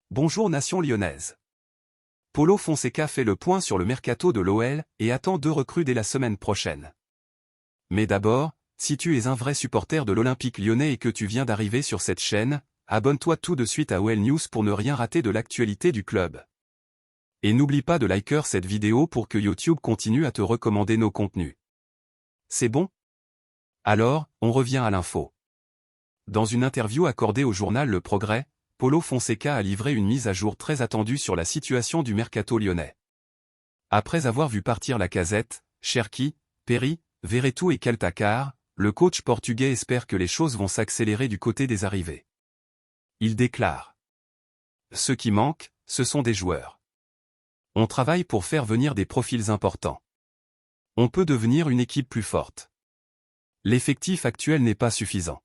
Bonjour nation lyonnaise. Paulo Fonseca fait le point sur le mercato de l'OL et attend 2 recrues dès la semaine prochaine. Mais d'abord, si tu es un vrai supporter de l'Olympique lyonnais et que tu viens d'arriver sur cette chaîne, abonne-toi tout de suite à OL News pour ne rien rater de l'actualité du club. Et n'oublie pas de liker cette vidéo pour que YouTube continue à te recommander nos contenus. C'est bon? Alors, on revient à l'info. Dans une interview accordée au journal Le Progrès, Paulo Fonseca a livré une mise à jour très attendue sur la situation du mercato lyonnais. Après avoir vu partir Lacazette, Cherki, Perry, Verretou et Caltaccar, le coach portugais espère que les choses vont s'accélérer du côté des arrivées. Il déclare: ce qui manque, ce sont des joueurs. On travaille pour faire venir des profils importants. On peut devenir une équipe plus forte. L'effectif actuel n'est pas suffisant.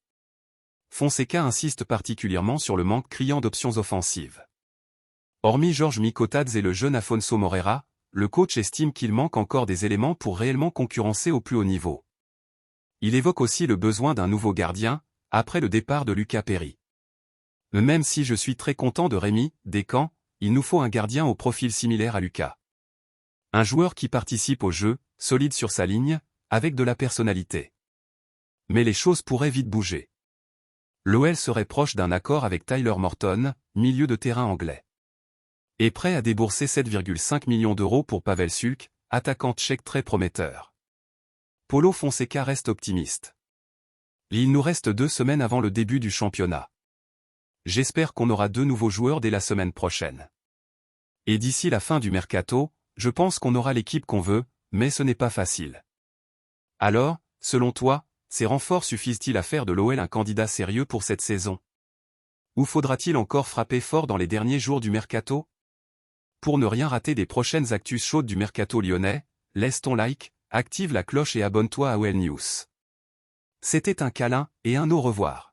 Fonseca insiste particulièrement sur le manque criant d'options offensives. Hormis Georges Mikotadze et le jeune Afonso Moreira, le coach estime qu'il manque encore des éléments pour réellement concurrencer au plus haut niveau. Il évoque aussi le besoin d'un nouveau gardien, après le départ de Lucas Perry. Même si je suis très content de Rémi Descamps, il nous faut un gardien au profil similaire à Lucas. Un joueur qui participe au jeu, solide sur sa ligne, avec de la personnalité. Mais les choses pourraient vite bouger. L'OL serait proche d'un accord avec Tyler Morton, milieu de terrain anglais. Et prêt à débourser 7,5 millions d'euros pour Pavel Sulk, attaquant tchèque très prometteur. Paulo Fonseca reste optimiste. Il nous reste 2 semaines avant le début du championnat. J'espère qu'on aura 2 nouveaux joueurs dès la semaine prochaine. Et d'ici la fin du mercato, je pense qu'on aura l'équipe qu'on veut, mais ce n'est pas facile. Alors, selon toi, ces renforts suffisent-ils à faire de l'OL un candidat sérieux pour cette saison? Ou faudra-t-il encore frapper fort dans les derniers jours du mercato? Pour ne rien rater des prochaines actus chaudes du mercato lyonnais, laisse ton like, active la cloche et abonne-toi à OL News. C'était un câlin et un au revoir.